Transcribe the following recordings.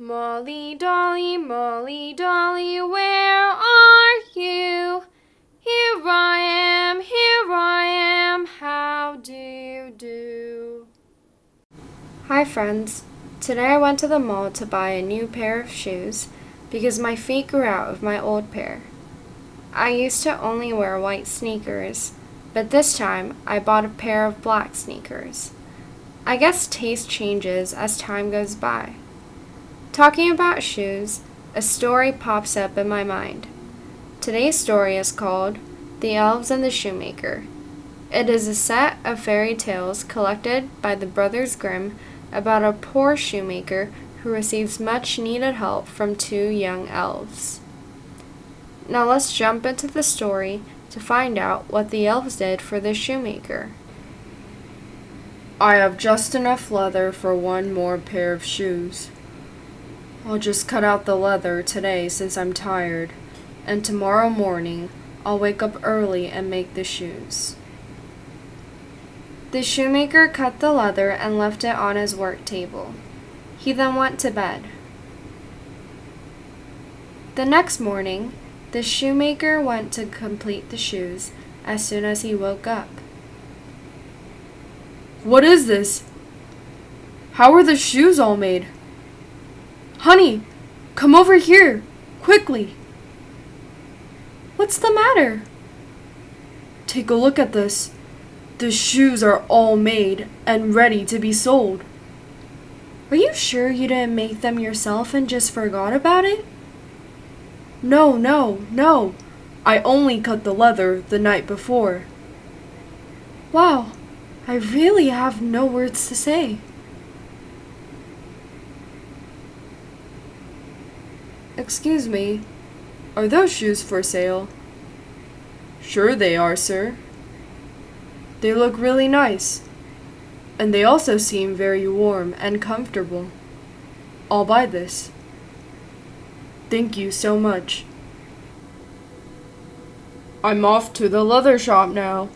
Molly, Dolly, where are you? Here I am, how do you do? Hi friends, today I went to the mall to buy a new pair of shoes because my feet grew out of my old pair. I used to only wear white sneakers, but this time I bought a pair of black sneakers. I guess taste changes as time goes by. Talking about shoes, a story pops up in my mind. Today's story is called The Elves and the Shoemaker. It is a set of fairy tales collected by the brothers Grimm about a poor shoemaker who receives much needed help from two young elves. Now let's jump into the story to find out what the elves did for the shoemaker. I have just enough leather for one more pair of shoes. I'll just cut out the leather today since I'm tired, and tomorrow morning I'll wake up early and make the shoes. The shoemaker cut the leather and left it on his work table. He then went to bed. The next morning, the shoemaker went to complete the shoes as soon as he woke up. What is this? How are the shoes all made? Honey, come over here, quickly. What's the matter? Take a look at this. The shoes are all made and ready to be sold. Are you sure you didn't make them yourself and just forgot about it? No. I only cut the leather the night before. Wow, I really have no words to say. Excuse me, are those shoes for sale? Sure they are, sir. They look really nice, and they also seem very warm and comfortable. I'll buy this. Thank you so much. I'm off to the leather shop now.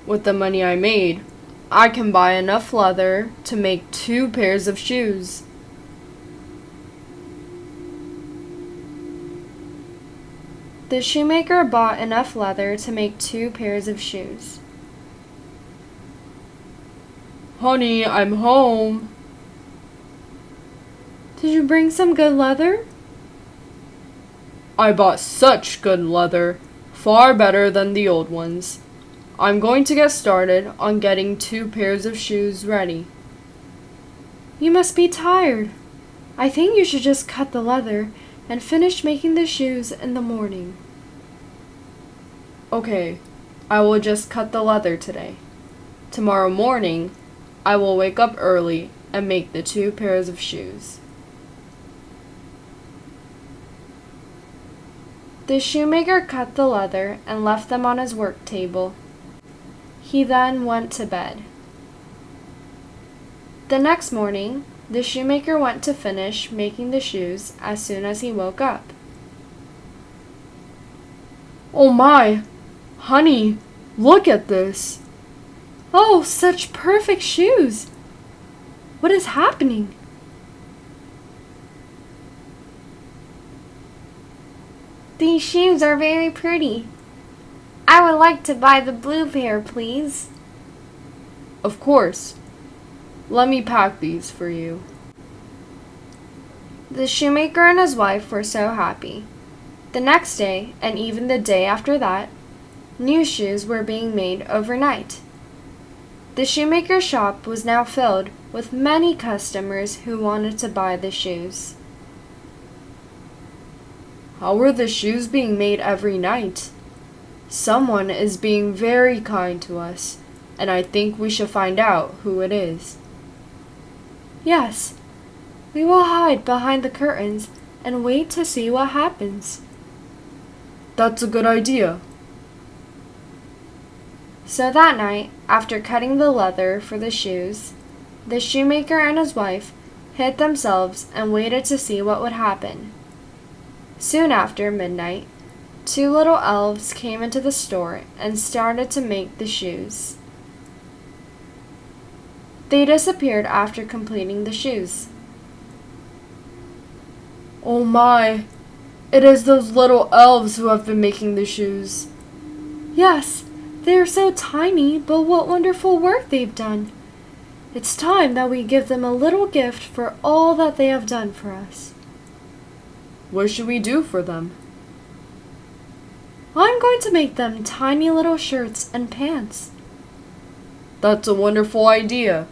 With the money I made, I can buy enough leather to make 2 pairs of shoes. The shoemaker bought enough leather to make 2 pairs of shoes. Honey, I'm home. Did you bring some good leather? I bought such good leather, far better than the old ones. I'm going to get started on getting 2 pairs of shoes ready. You must be tired. I think you should just cut the leather and finish making the shoes in the morning. Okay, I will just cut the leather today. Tomorrow morning, I will wake up early and make the 2 pairs of shoes. The shoemaker cut the leather and left them on his work table. He then went to bed. The next morning, the shoemaker went to finish making the shoes as soon as he woke up. Oh my! Honey, look at this! Oh, such perfect shoes! What is happening? These shoes are very pretty. I would like to buy the blue pair, please. Of course. Let me pack these for you. The shoemaker and his wife were so happy. The next day, and even the day after that, new shoes were being made overnight. The shoemaker's shop was now filled with many customers who wanted to buy the shoes. How are the shoes being made every night? Someone is being very kind to us, and I think we should find out who it is. Yes, we will hide behind the curtains and wait to see what happens. That's a good idea. So that night, after cutting the leather for the shoes, the shoemaker and his wife hid themselves and waited to see what would happen. Soon after midnight, 2 little elves came into the store and started to make the shoes. They disappeared after completing the shoes. Oh my, it is those little elves who have been making the shoes. Yes, they are so tiny, but what wonderful work they've done. It's time that we give them a little gift for all that they have done for us. What should we do for them? I'm going to make them tiny little shirts and pants. That's a wonderful idea.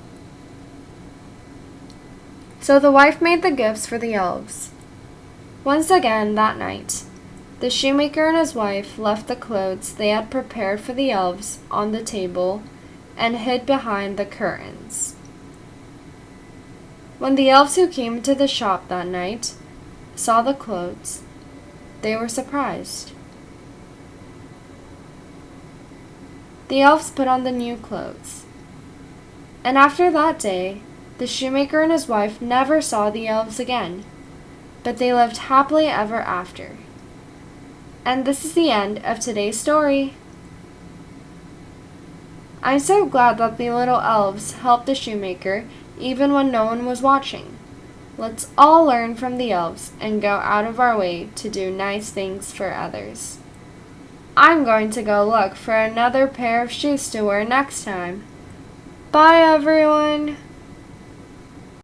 So the wife made the gifts for the elves. Once again that night, the shoemaker and his wife left the clothes they had prepared for the elves on the table and hid behind the curtains. When the elves who came to the shop that night saw the clothes, they were surprised. The elves put on the new clothes, and after that day, the shoemaker and his wife never saw the elves again, but they lived happily ever after. And this is the end of today's story. I'm so glad that the little elves helped the shoemaker even when no one was watching. Let's all learn from the elves and go out of our way to do nice things for others. I'm going to go look for another pair of shoes to wear next time. Bye, everyone!